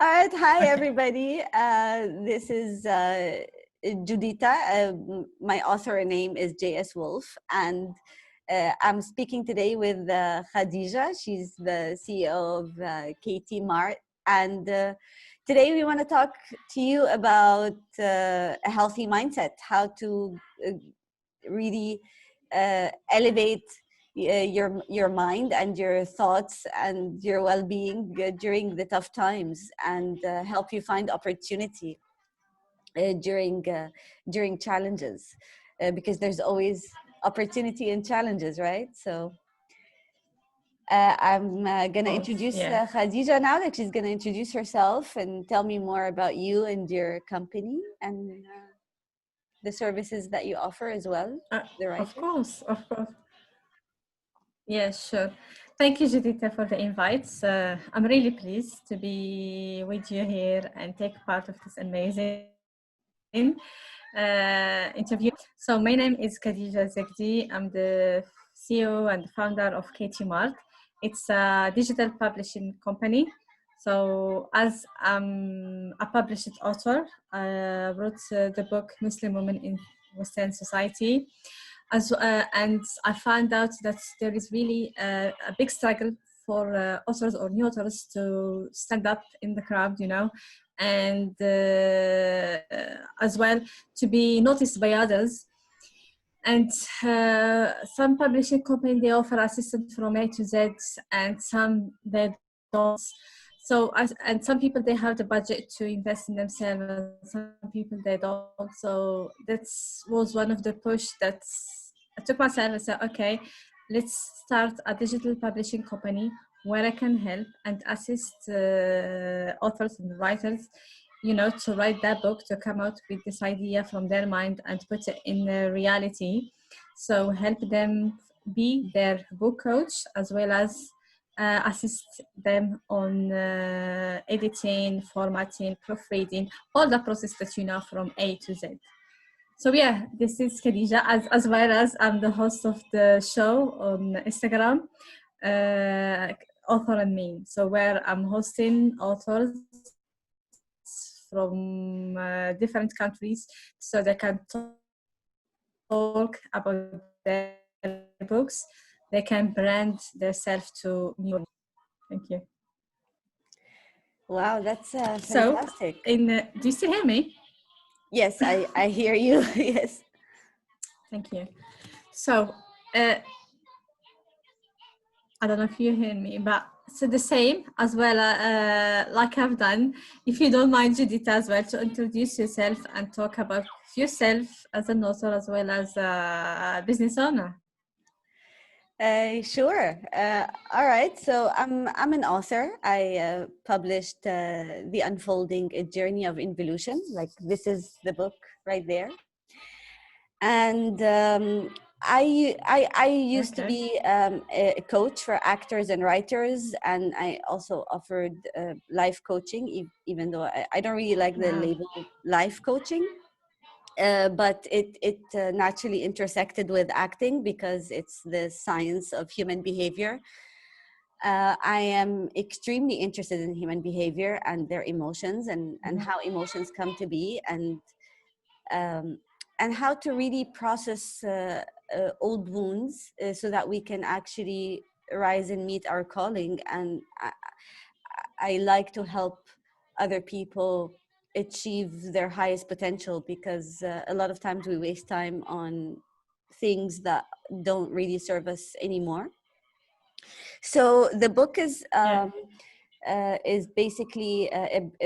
All right. Hi, Okay. everybody. This is Judita. My author name is J.S. Wolfe. And I'm speaking today with Khadija. She's the CEO of KT Mart. And today we want to talk to you about a healthy mindset, how to really elevate your mind and your thoughts and your well-being during the tough times, and help you find opportunity during challenges, because there's always opportunity in challenges, right? So I'm going to Of course. introduce Yeah. Khadija now, that she's going to introduce herself and tell me more about you and your company and the services that you offer as well, the Of writers. course. Of course. Yeah, sure. Thank you, Judita, for the invites. I'm really pleased to be with you here and take part of this amazing interview. So my name is Khadija Zegdi. I'm the CEO and founder of KT Mart. It's a digital publishing company. So as a published author, I wrote the book Muslim Women in Western Society. And I found out that there is really a big struggle for authors or new authors to stand up in the crowd, and as well to be noticed by others. And some publishing companies, they offer assistance from A to Z, and some they don't. So, and some people, they have the budget to invest in themselves, and some people they don't. So that was one of the push that I took myself and said, okay, let's start a digital publishing company where I can help and assist authors and writers, to write that book, to come out with this idea from their mind and put it in reality. So help them be their book coach, as well as assist them on editing, formatting, proofreading, all the process that you know from A to Z. So yeah, this is Khadija, as well as I'm the host of the show on Instagram, Author and Me. So where I'm hosting authors from different countries, so they can talk about their books. They can brand themselves to new. Thank you. Wow, that's So, fantastic. do you still hear me? Yes, I hear you. Yes. Thank you. So, I don't know if you hear me, but so the same as well, like I've done. If you don't mind, Judith, as well, to introduce yourself and talk about yourself as an author as well as a business owner. Sure. All right. So I'm an author. I published The Unfolding Journey of Involution. Like, this is the book right there. And I used to Okay. be a coach for actors and writers, and I also offered life coaching, even though I don't really like the Wow. label life coaching. But it naturally intersected with acting, because it's the science of human behavior. I am extremely interested in human behavior and their emotions, and how emotions come to be, um, and how to really process old wounds, so that we can actually rise and meet our calling. And I like to help other people achieve their highest potential, because a lot of times we waste time on things that don't really serve us anymore. So the book Yeah. is basically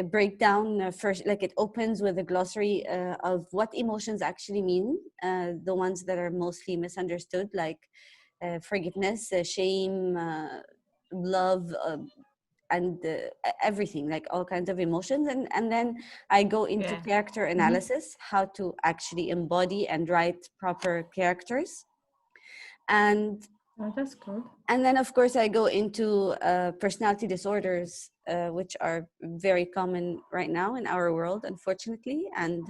a breakdown. First, like, it opens with a glossary of what emotions actually mean, the ones that are mostly misunderstood, like forgiveness, shame, love, and everything, like all kinds of emotions. And then I go into Yeah. character analysis, how to actually embody and write proper characters. And Oh, that's good. then, of course, I go into personality disorders, which are very common right now in our world, unfortunately. And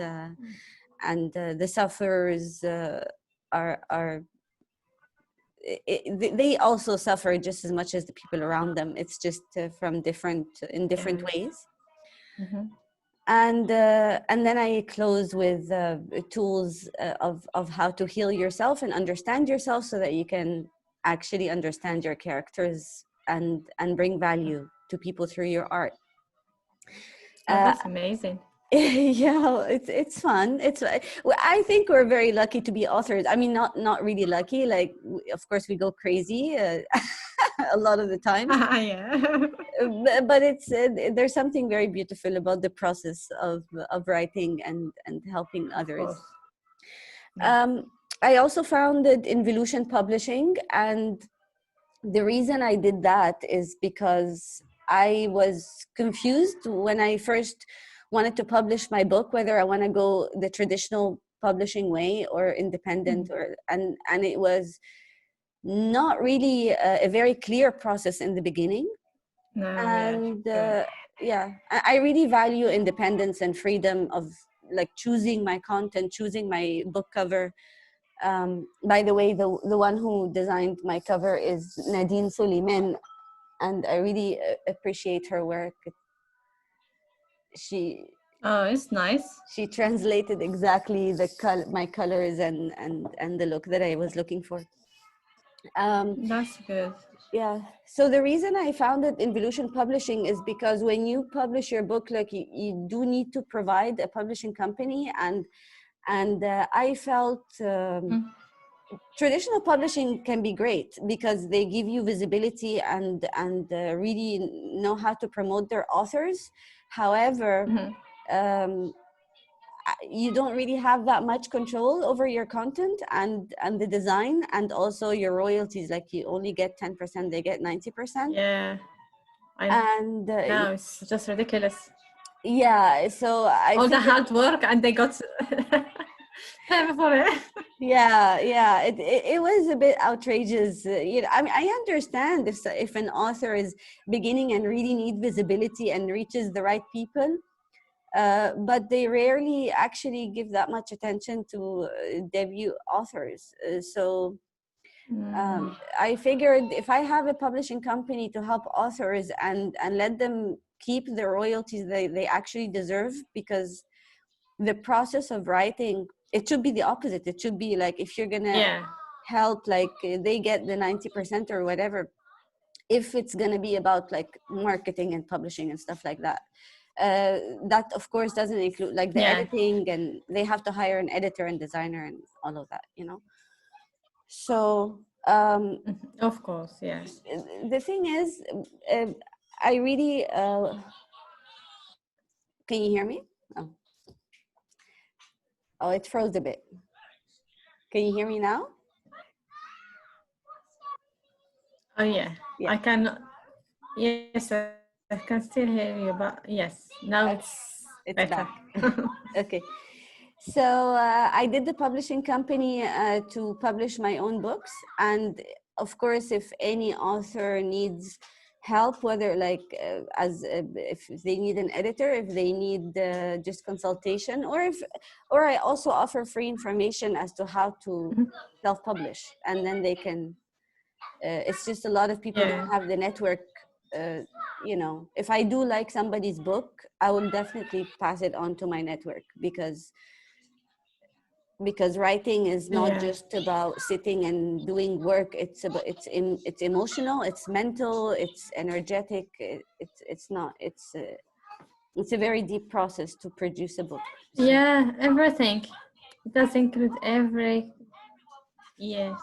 the sufferers are they also suffer just as much as the people around them. It's just in different Yeah. ways. And then I close with tools of how to heal yourself and understand yourself, so that you can actually understand your characters and bring value to people through your art. Oh, that's amazing. Yeah, it's fun. I think we're very lucky to be authors. I mean, not really lucky. Like, of course, we go crazy a lot of the times. Yeah. But it's there's something very beautiful about the process of writing and helping Of others. course. Yeah. I also founded Involution Publishing, and the reason I did that is because I was confused when I first wanted to publish my book, whether I want to go the traditional publishing way or independent, or and it was not really a very clear process in the beginning. No, yeah, And sure. yeah, I really value independence and freedom of like choosing my content, choosing my book cover. By the way, the one who designed my cover is Nadine Suleiman, and I really appreciate her work. She Oh, it's nice. she translated exactly my colors and the look that I was looking for. That's good. Yeah. So the reason I founded Involution Publishing is because when you publish your book, like you do need to provide a publishing company, and I felt traditional publishing can be great because they give you visibility and really know how to promote their authors. However, you don't really have that much control over your content and the design, and also your royalties. Like you only get 10%, they get 90%. Yeah, I And know, it's just ridiculous. yeah, so I All the figured, hard work and they got pay for it. yeah, it was a bit outrageous. You know, I mean, I understand if an author is beginning and really need visibility and reaches the right people, but they rarely actually give that much attention to debut authors. So I figured if I have a publishing company to help authors and let them keep the royalties they actually deserve, because the process of writing, it should be the opposite. It should be like, if you're gonna Yeah, help, like they get the 90% or whatever, if it's gonna be about like marketing and publishing and stuff like that. That of course doesn't include like the yeah, editing, and they have to hire an editor and designer and all of that, you know. So of course, yeah. the thing is, uh, I really can you hear me? Oh, oh, it froze a bit. Can you hear me now? Oh, yeah. Yeah. I can, yes, I can still hear you, but yes, now It's better. back. Okay. So I did the publishing company to publish my own books. And of course, if any author needs help, whether like if they need an editor, if they need just consultation, or I also offer free information as to how to self-publish, and then they can. It's just a lot of people Yeah, don't have the network. You know, if I do like somebody's book, I will definitely pass it on to my network, because writing is not yeah, just about sitting and doing work. It's about it's emotional, it's mental, it's energetic. It's not it's a very deep process to produce a book. So yeah, everything. It does include every, yes.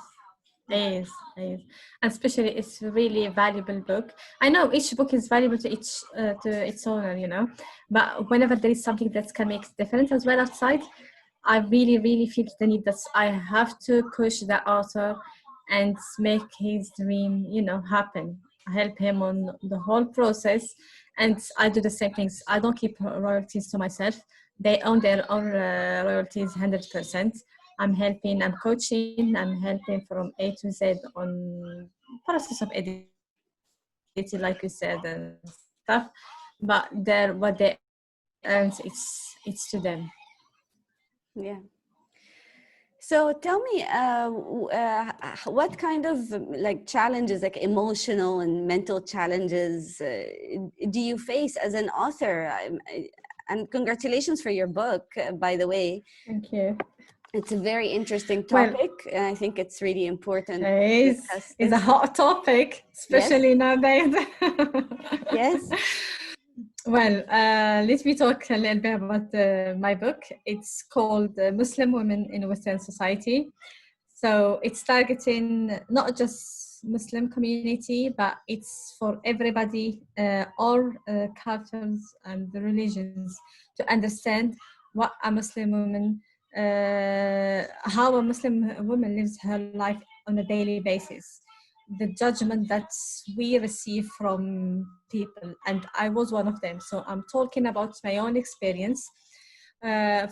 Is, and especially it's a really valuable book. I know each book is valuable to its owner, you know, but whenever there is something that can make a difference as well outside, I really, really feel the need that I have to push the author and make his dream, you know, happen. I help him on the whole process, and I do the same things. I don't keep royalties to myself. They own their own royalties 100%. I'm helping, I'm coaching, I'm helping from A to Z on process of editing, like you said, and stuff. But what they earn, it's to them. yeah. So tell me, what kind of like challenges, like emotional and mental challenges, do you face as an author? And congratulations for your book, by the way. Thank you. It's a very interesting Well, topic, and I think it's really important to discuss is a this. hot topic, Yes, especially nowadays. yes. Well, let me talk a little bit about my book. It's called Muslim Women in Western Society. So it's targeting not just Muslim community, but it's for everybody, all cultures and religions, to understand what a Muslim woman, how a Muslim woman lives her life on a daily basis, the judgment that we receive from people, and I was one of them. So I'm talking about my own experience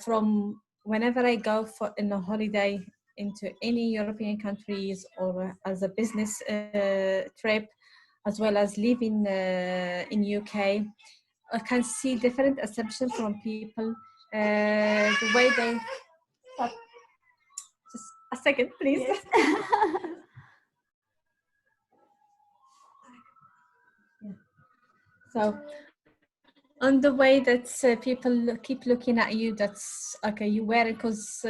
from whenever I go for in a holiday into any European countries or as a business trip, as well as living in UK. I can see different assumptions from people, the way they. Just a second, please. Yes. So, on the way that people keep looking at you, that's okay, you wear it, because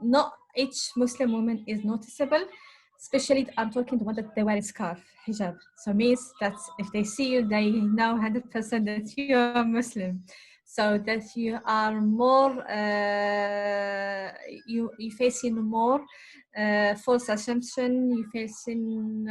not each Muslim woman is noticeable. Especially, I'm talking the one that they wear a scarf, hijab. So means that if they see you, they know 100% that you are Muslim. So that you are more, you facing more false assumption. You facing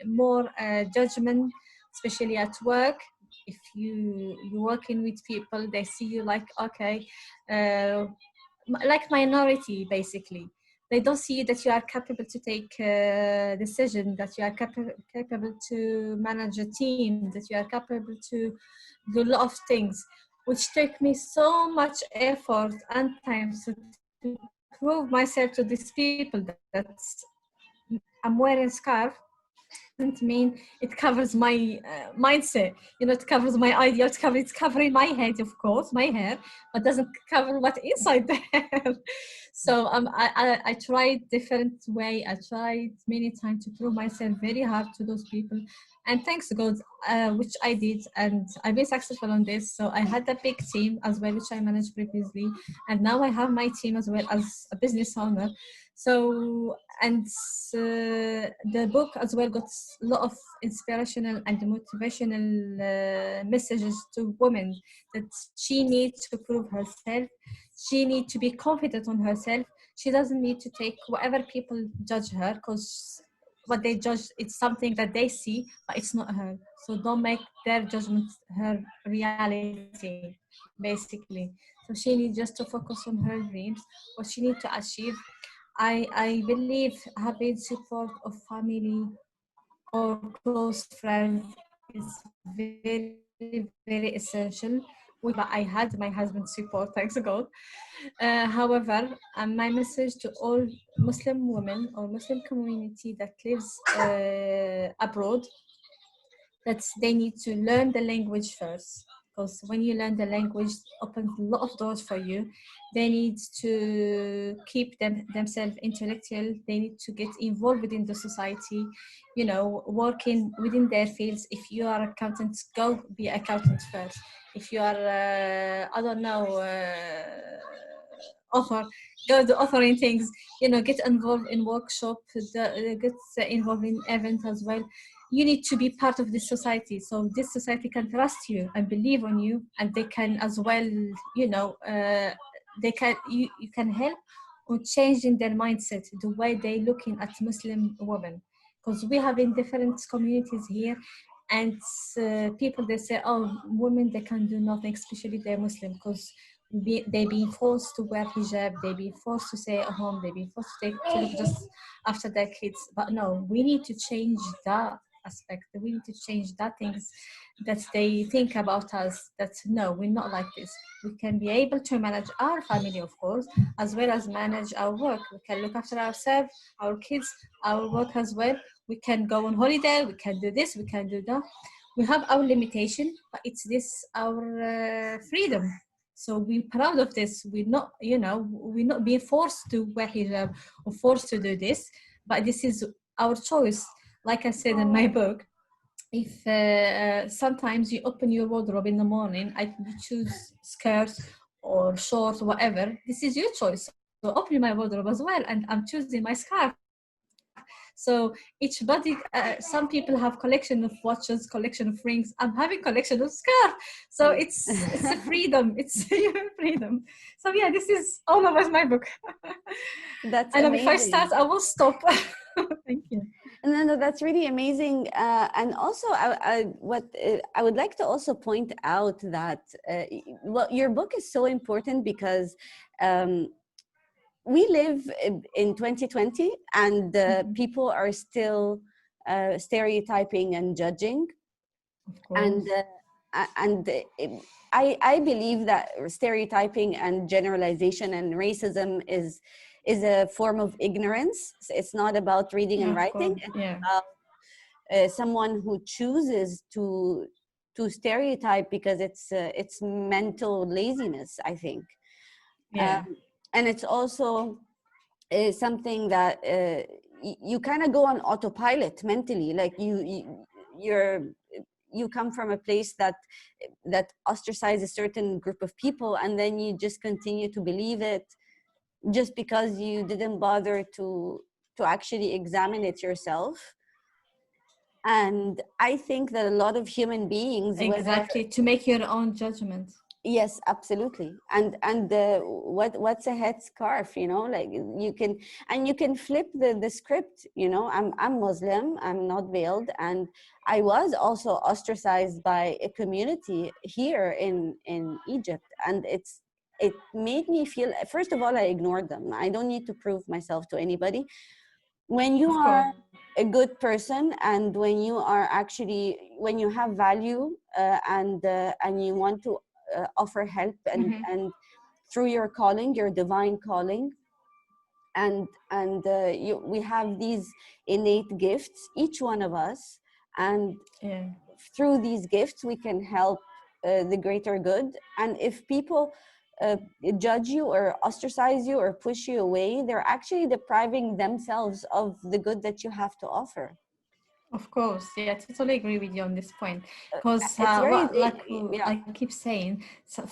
more judgment, especially at work. If you're working with people, they see you like, okay, like minority basically. They don't see that you are capable to take decision, that you are capable to manage a team, that you are capable to do a lot of things, which take me so much effort and time to prove myself to these people that I'm wearing scarf doesn't mean it covers my mindset. You know, it covers my idea. It's covering my head, of course, my hair, but doesn't cover what inside there. So I tried different way. I tried many times to prove myself very hard to those people, and thanks to God, which I did, and I've been successful on this. So I had a big team as well, which I managed previously, and now I have my team as well as a business owner. So, and the book as well got a lot of inspirational and motivational messages to women, that she needs to prove herself, she needs to be confident on herself, she doesn't need to take whatever people judge her, because what they judge, it's something that they see, but it's not her. So don't make their judgment her reality, basically. So she needs just to focus on her dreams, what she needs to achieve. I believe having support of family or close friends is very, very essential. Which I had my husband's support, thanks to God. However, my message to all Muslim women or Muslim community that lives abroad, that they need to learn the language first, because when you learn the language, it opens a lot of doors for you. They need to keep themselves intellectual. They need to get involved within the society, you know, working within their fields. If you are accountant, go be accountant first. If you are I don't know, author, go to authoring things, you know, get involved in workshop, get involved in events as well. You need to be part of this society, so this society can trust you and believe on you, and they can as well, you know, you can help with changing their mindset, the way they looking at Muslim women, because we have in different communities here, and people, they say, oh, women, they can do nothing, especially they're Muslim, because they being forced to wear hijab, they being forced to stay at home, they being forced to look just after their kids. But no, we need to change that aspect. We need to change that things that they think about us, that no, we're not like this. We can be able to manage our family, of course, as well as manage our work. We can look after ourselves, our kids, our work as well. We can go on holiday, we can do this, we can do that. We have our limitation, but it's this our freedom. So we're proud of this. We're not, we're not being forced to wear hijab or forced to do this, but this is our choice. Like I said in my book, if sometimes you open your wardrobe in the morning, you choose skirts or shorts or whatever, this is your choice. So open my wardrobe as well, and I'm choosing my scarf. So each body, some people have collection of watches, collection of rings. I'm having collection of scarf. So it's a freedom. It's your freedom. So yeah, this is all about my book. That's and amazing. if I start, I will stop. Thank you. No, that's really amazing. And also, I would like to also point out that, well, your book is so important because we live in 2020, and people are still stereotyping and judging. Of course. And I believe that stereotyping and generalization and racism is a form of ignorance. It's not about reading and writing. It's about someone who chooses to stereotype because it's mental laziness, I think. And it's also something that you kind of go on autopilot mentally, like you come from a place that ostracizes a certain group of people, and then you just continue to believe it just because you didn't bother to actually examine it yourself. And I think that a lot of human beings, to make your own judgment. Yes, absolutely. And what's a headscarf, like you can flip the script, I'm Muslim, I'm not veiled, and I was also ostracized by a community here in Egypt, and it made me feel, first of all, I ignored them. I don't need to prove myself to anybody. When you are a good person, and when you have value, and you want to offer help, and through your calling, your divine calling, and we have these innate gifts, each one of us, and through these gifts we can help the greater good. And if people judge you or ostracize you or push you away, they're actually depriving themselves of the good that you have to offer. Of course, yeah, I totally agree with you on this point. Because I keep saying, some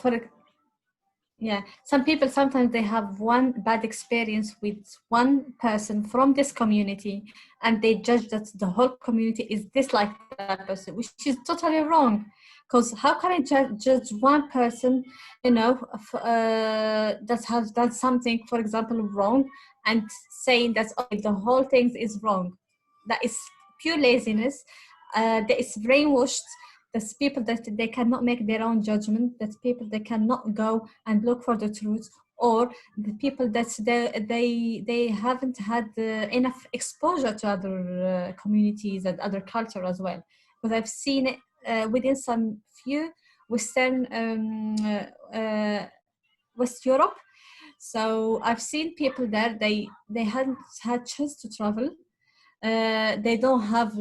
people sometimes they have one bad experience with one person from this community, and they judge that the whole community is dislike that person, which is totally wrong. Because how can I judge one person, that has done something, for example, wrong, and saying that the whole thing is wrong? That is pure laziness. That is brainwashed. There's people that they cannot make their own judgment. That's people that cannot go and look for the truth, or the people that they haven't had enough exposure to other communities and other culture as well. Because I've seen it within some few Western West Europe. So I've seen people there. They hadn't had chance to travel. They don't have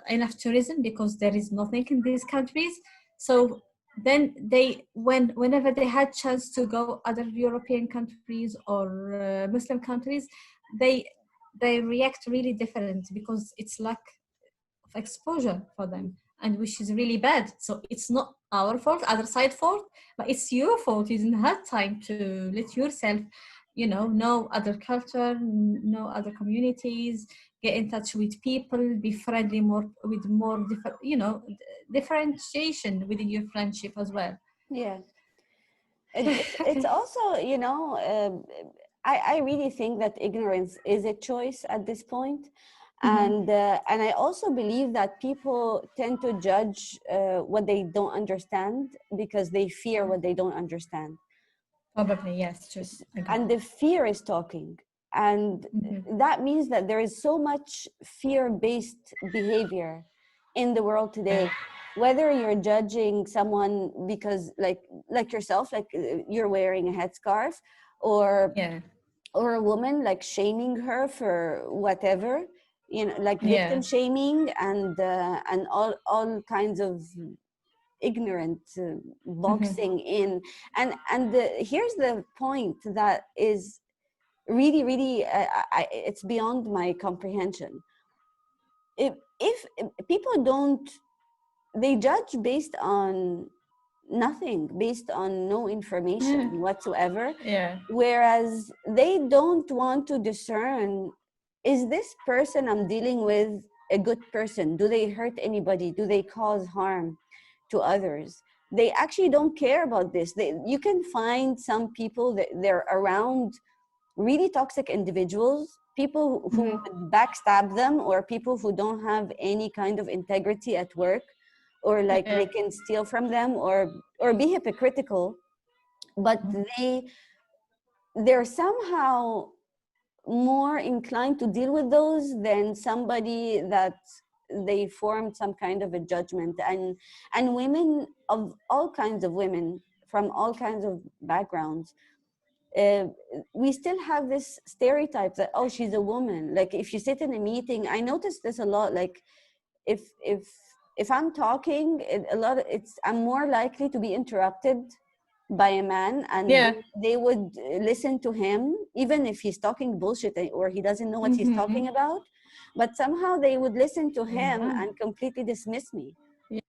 enough tourism because there is nothing in these countries. So then whenever they had chance to go other European countries or Muslim countries, they react really different because it's lack of exposure for them, and which is really bad. So it's not our fault, other side fault, but it's your fault. You didn't have time to let yourself know other culture, know other communities, get in touch with people, be friendly with more different, differentiation within your friendship as well. Yeah. It's also, I really think that ignorance is a choice at this point. And I also believe that people tend to judge what they don't understand because they fear what they don't understand. Probably, yes, true. And the fear is talking. And that means that there is so much fear-based behavior in the world today. Whether you're judging someone because like yourself, like you're wearing a headscarf, or a woman, like shaming her for whatever, like victim shaming, and all kinds of ignorant, boxing in. And here's the point that is really, really, it's beyond my comprehension. If people don't, they judge based on nothing, based on no information whatsoever, Yeah. whereas they don't want to discern, is this person I'm dealing with a good person? Do they hurt anybody? Do they cause harm to others? They actually don't care about this. You can find some people that they're around really toxic individuals, people who would backstab them, or people who don't have any kind of integrity at work, or like Yeah. they can steal from them, or be hypocritical, but they're somehow more inclined to deal with those than somebody that they formed some kind of a judgment. And women, of all kinds of women from all kinds of backgrounds, uh, we still have this stereotype that, oh, she's a woman. Like if you sit in a meeting, I notice this a lot. Like if I'm talking, I'm more likely to be interrupted by a man, and Yeah. they would listen to him even if he's talking bullshit or he doesn't know what he's talking about, but somehow they would listen to him Yeah. and completely dismiss me, Yeah.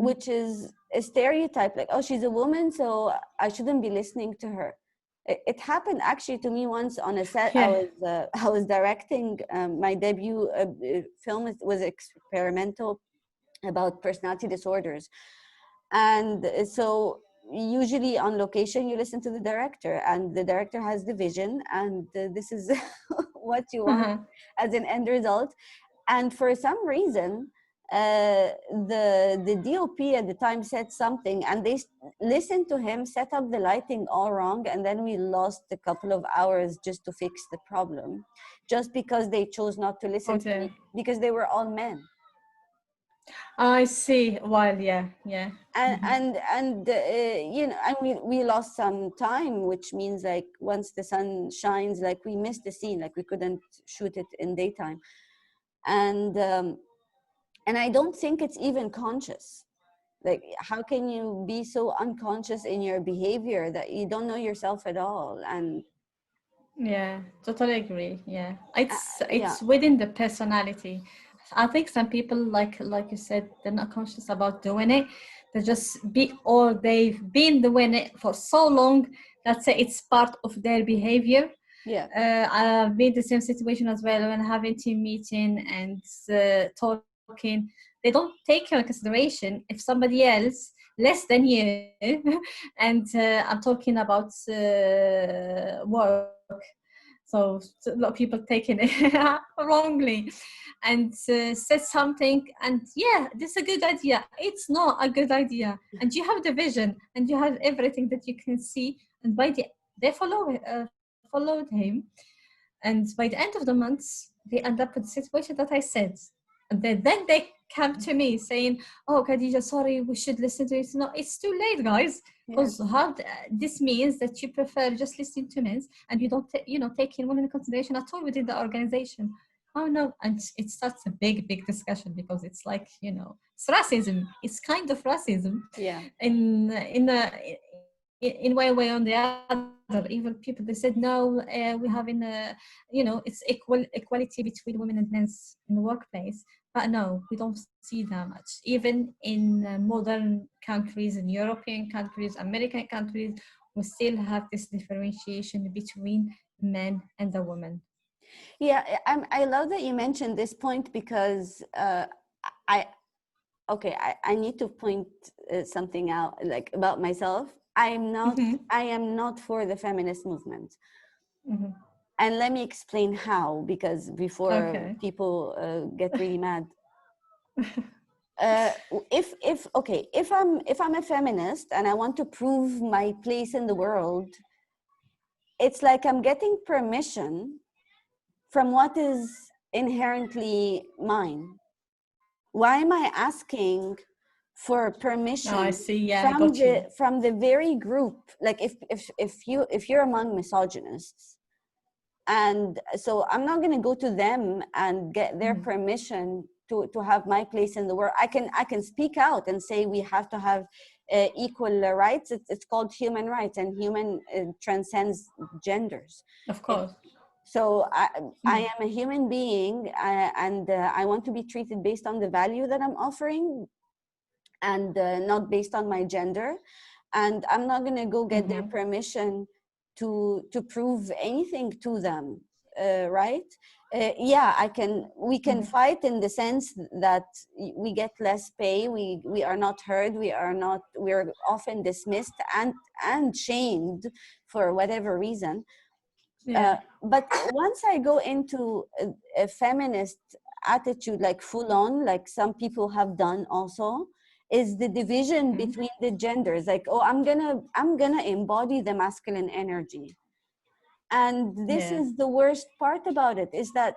which is a stereotype, like, oh, she's a woman, so I shouldn't be listening to her. It happened actually to me once on a set. Yeah. I was directing my debut film. It was experimental about personality disorders, and so usually on location you listen to the director, and the director has the vision, and this is what you want as an end result. And for some reason, the DOP at the time said something, and they listened to him, set up the lighting all wrong, and then we lost a couple of hours just to fix the problem, just because they chose not to listen to Okay. me, because they were all men. I see. Well, yeah, yeah. And you know, and we lost some time, which means like once the sun shines, like we missed the scene, like we couldn't shoot it in daytime. And I don't think it's even conscious. Like, how can you be so unconscious in your behavior that you don't know yourself at all? And Yeah, totally agree. Yeah, yeah, it's within the personality. I think some people, like you said, they're not conscious about doing it. They just be, or they've been doing it for so long. Let's say it's part of their behavior. yeah, I've been in the same situation as well when having team meeting and talking. They don't take into consideration if somebody else less than you, and I'm talking about work. So a lot of people taking it wrongly, and said something, and yeah, this is a good idea. It's not a good idea, and you have the vision, and you have everything that you can see, and they followed him, and by the end of the month, they end up with the situation that I said, and then they come to me saying, "Oh, Khadija, sorry, we should listen to it." No, it's too late, guys. yeah. Because this means that you prefer just listening to men, and you don't, take in women in consideration at all within the organization. Oh no, and it starts a big discussion, because it's like, it's racism. It's kind of racism, Yeah. in way on the other. Even people, they said no, we have it's equality between women and men in the workplace. But no, we don't see that much. Even in modern countries, in European countries, American countries, we still have this differentiation between men and the women. Yeah, I love that you mentioned this point, because I okay, I need to point something out, like, about myself. I am not for the feminist movement. Mm-hmm. And let me explain how, because before Okay. people get really mad. If I'm a feminist and I want to prove my place in the world, it's like I'm getting permission from what is inherently mine. Why am I asking for Oh, I permission see. Yeah, I from got you. the very group? Like, if you're among misogynists, and so I'm not going to go to them and get their permission to have my place in the world. I can speak out and say we have to have equal rights. It's called human rights, and human transcends genders. Of course. So I am a human being, and I want to be treated based on the value that I'm offering, and not based on my gender. And I'm not going to go get their permission to prove anything to them, right? Yeah, we can fight in the sense that we get less pay, we are not heard, we're often dismissed and shamed for whatever reason. But once I go into a feminist attitude, like full on, like some people have done also, is the division between the genders. Like, oh, I'm gonna embody the masculine energy. And this is the worst part about it, is that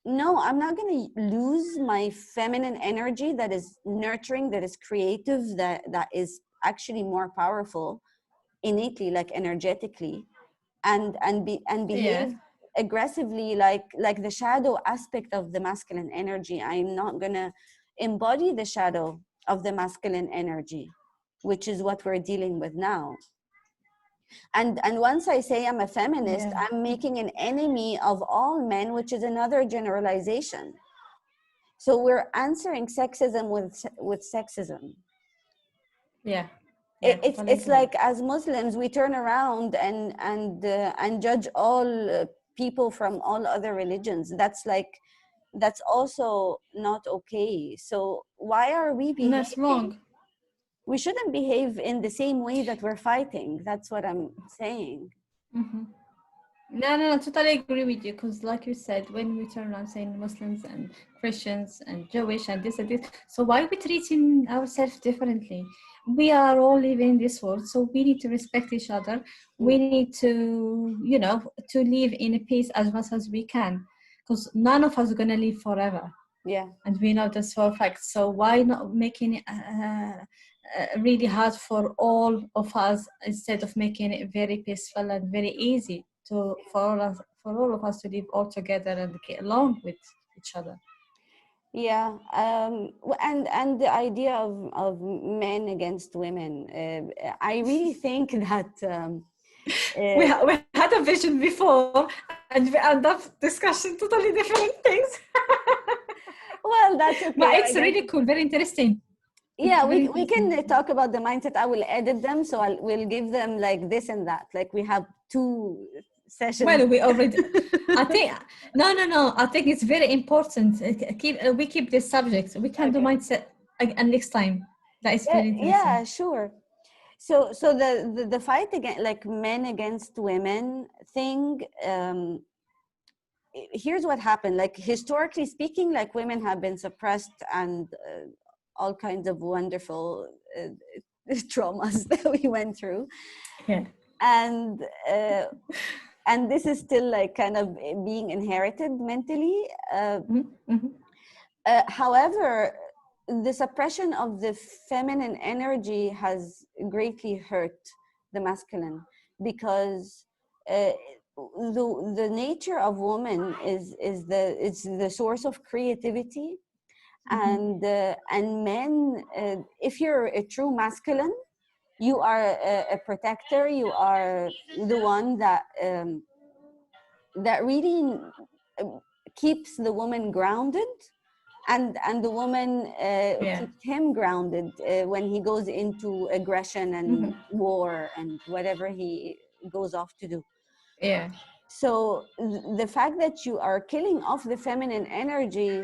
no, I'm not gonna lose my feminine energy that is nurturing, that is creative, that is actually more powerful innately, like energetically, and behave aggressively like the shadow aspect of the masculine energy. I'm not gonna embody the shadow of the masculine energy, which is what we're dealing with now. And once I say I'm a feminist, I'm making an enemy of all men, which is another generalization. So we're answering sexism with sexism. It's like, as Muslims, we turn around and judge all people from all other religions. That's also not okay. So why are we behaving? That's wrong. We shouldn't behave in the same way that we're fighting. That's what I'm saying. No, totally agree with you. Because like you said, when we turn around saying Muslims and Christians and Jewish and this and this, so why are we treating ourselves differently? We are all living in this world, so we need to respect each other. We need to, to live in peace as much as we can, because none of us are going to live forever. And we know this for a fact. So why not making it really hard for all of us, instead of making it very peaceful and very easy for all of us to live all together and get along with each other? And the idea of men against women, I really think that we had a vision before, and we end up discussing totally different things. Well, that's okay. But it's really cool, very interesting. Yeah, we can talk about the mindset. I will edit them, so we'll give them like this and that. Like we have 2 sessions. Well, we already. I think no. I think it's very important. We keep this subject. We can do mindset and next time. That is very interesting. Yeah, sure. So the fight against, like, men against women thing. Here's what happened. Like, historically speaking, like, women have been suppressed and all kinds of wonderful traumas that we went through. And this is still like kind of being inherited mentally. However, the suppression of the feminine energy has greatly hurt the masculine, because the nature of woman is the source of creativity, and men, if you're a true masculine, you are a protector. You are the one that really keeps the woman grounded, and the woman keeps him grounded when he goes into aggression and war and whatever he goes off to do. So the fact that you are killing off the feminine energy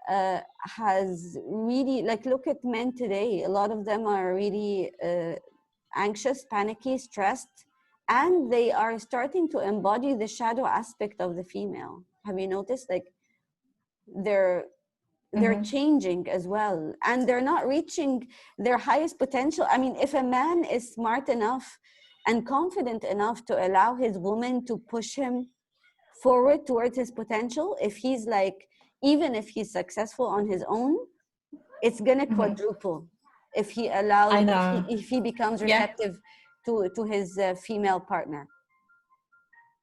has really, like, look at men today. A lot of them are really anxious, panicky, stressed, and they are starting to embody the shadow aspect of the female. Have you noticed? Like, they're changing as well, and they're not reaching their highest potential. I mean, if a man is smart enough and confident enough to allow his woman to push him forward towards his potential, if he's like, even if he's successful on his own, it's gonna quadruple if he allows, if he becomes receptive to his female partner,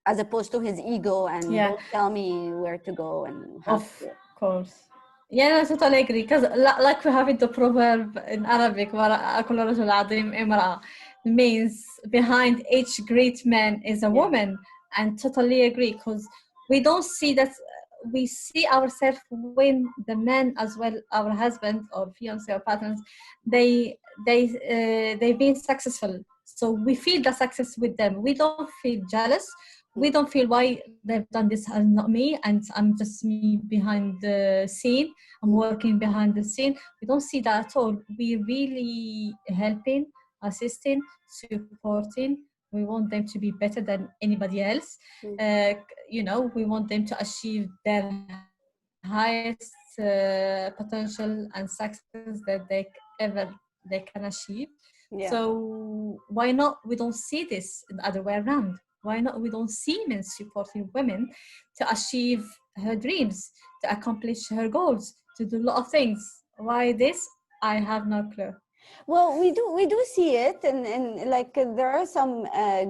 as opposed to his ego and don't tell me where to go and how of course. Yeah, I totally agree. Because like we have in the proverb in Arabic, وراء كل رجل عظيم امرأة, means behind each great man is a Yeah. woman. And totally agree, because we don't see that. We see ourselves when the men as well, our husband or fiance or partners, they've been successful. So we feel the success with them. We don't feel jealous. We don't feel why they've done this and not me, and I'm just me behind the scene. I'm working behind the scene. We don't see that at all. We really helping, assisting, supporting. We want them to be better than anybody else. We want them to achieve their highest potential and success that they can achieve. Yeah. So why not? We don't see this the other way around. Why not? We don't see men supporting women to achieve her dreams, to accomplish her goals, to do a lot of things. Why this? I have no clue. Well, we do see it, and like there are some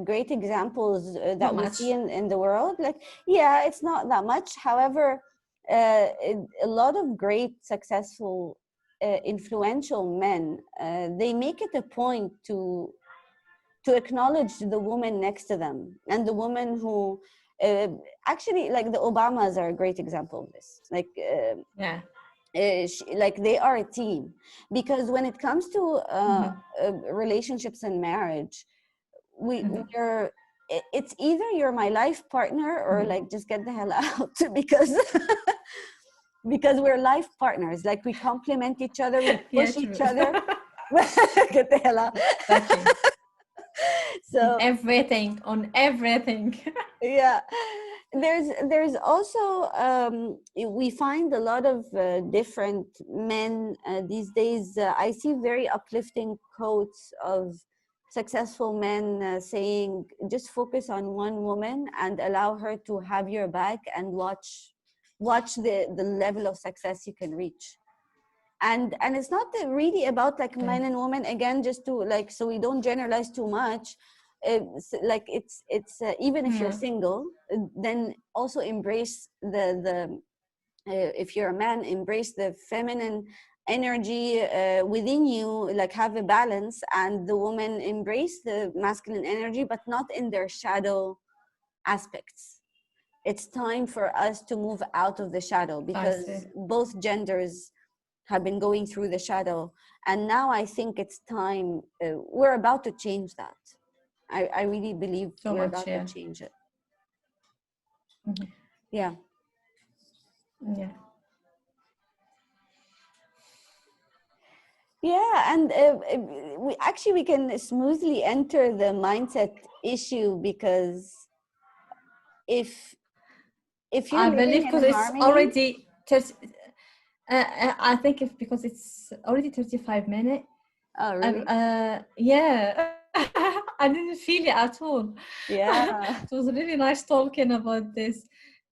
great examples Not that we much. see in the world. Like, yeah, it's not that much. However, a lot of great, successful, influential men, they make it a point to acknowledge the woman next to them, and the woman who uh, actually, like the Obamas are a great example of this. Like. Yeah. Like they are a team, because when it comes to Mhm. relationships and marriage, Mhm. we're it's either you're my life partner or Mhm. like just get the hell out because because we're life partners, like we complement each other, we Yeah, push true. each other. Get the hell out. Exactly. On So everything, on everything. yeah, there's also we find a lot of different men these days. I see very uplifting quotes of successful men saying just focus on one woman and allow her to have your back, and watch the level of success you can reach. And it's not really about like Yeah. men and women, again, just to like, so we don't generalize too much. Like it's even if you're Yeah. single, then also embrace the if you're a man, embrace the feminine energy within you, like have a balance, and the woman embrace the masculine energy, but not in their shadow aspects. It's time for us to move out of the shadow, I see. because both genders have been going through the shadow, and now I think it's time. We're about to change that. I really believe So we're much, about to yeah. change it. Mhm. Yeah. Yeah. Yeah, and we can smoothly enter the mindset issue, because if if you're I living believe in because it's harmony. already I think it's because it's already 35 minutes. Oh really? Yeah, I didn't feel it at all. Yeah. It was really nice talking about this.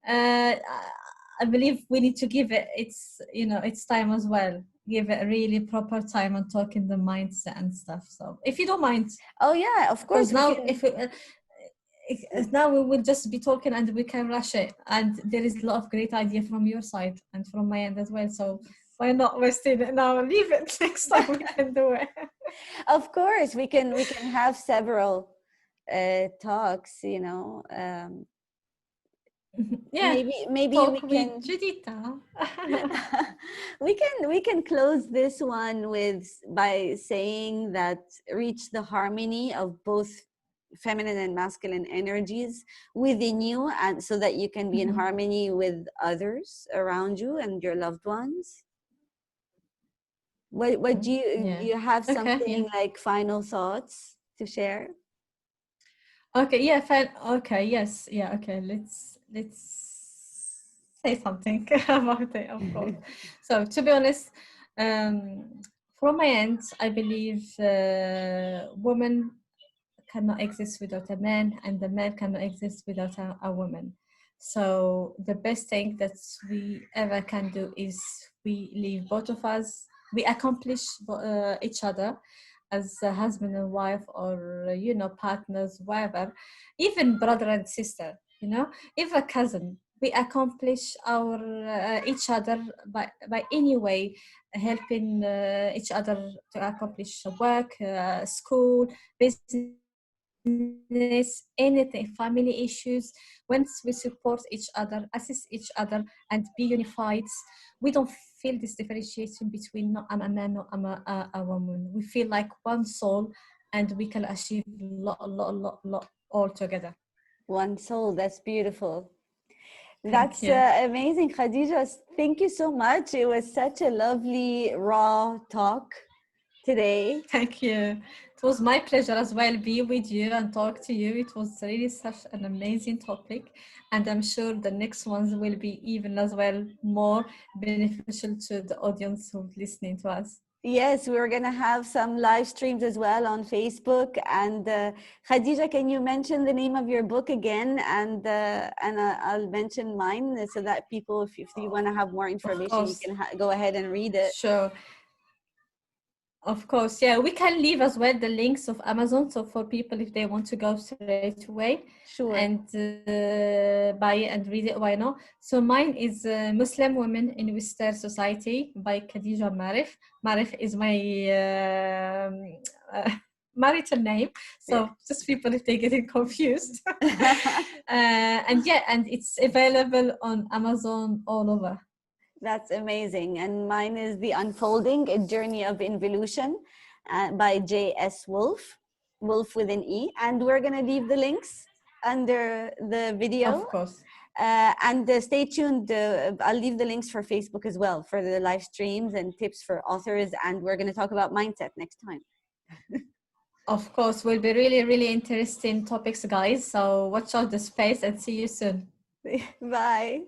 I believe we need to give it its time as well. Give it a really proper time and talking the mindset and stuff. So if you don't mind, Oh yeah, of because course we now can. if now we will just be talking and we can rush it, and there is a lot of great idea from your side and from my end as well, so why not wasting it now? Leave it next time we can do it. Of course we can have several talks, Yeah, maybe we talk with can Judita. we can close this one with by saying that reach the harmony of both feminine and masculine energies within you, and so that you can be in harmony with others around you and your loved ones. What do Yeah. you have Okay. Yeah. something like final thoughts to share? Okay. Yeah. Fine. Okay. Yes. Yeah. Okay. Let's say something about it. Of course. So to be honest, from my end, I believe women cannot exist without a man, and the man cannot exist without a woman. So the best thing that we ever can do is we leave both of us, we accomplish each other as a husband and wife, or partners, whatever, even brother and sister, even a cousin. we accomplish our each other by any way, helping each other to accomplish work, school, business, anything, family issues. Once we support each other, assist each other, and be unified, we don't feel this differentiation between no, I'm a man, no, I'm a woman. We feel like one soul, and we can achieve lot all together. One soul. That's beautiful. Thank That's you. amazing, Khadija. Thank you so much. It was such a lovely, raw talk today. Thank you. It was my pleasure as well be with you and talk to you. It was really such an amazing topic, and I'm sure the next ones will be even as well more beneficial to the audience who's listening to us. Yes, we're going to have some live streams as well on Facebook. And Khadija, can you mention the name of your book again? And I'll mention mine so that people, if you want to have more Of information, you course. can go ahead and read it. Sure. Of course, yeah. We can leave as well the links of Amazon, so for people if they want to go straight away Sure. and buy it and read it, why not? So mine is Muslim Women in Western Society by Khadija Maaref. Maaref is my marital name, so just people if they get confused. And yeah, and it's available on Amazon all over. That's amazing. And mine is The Unfolding, A Journey of Involution by J.S. Wolfe, Wolfe with an E. And we're going to leave the links under the video. Of course. And stay tuned. I'll leave the links for Facebook as well for the live streams and tips for authors. And we're going to talk about mindset next time. Of course, will be really, really interesting topics, guys. So watch out the space and see you soon. Bye.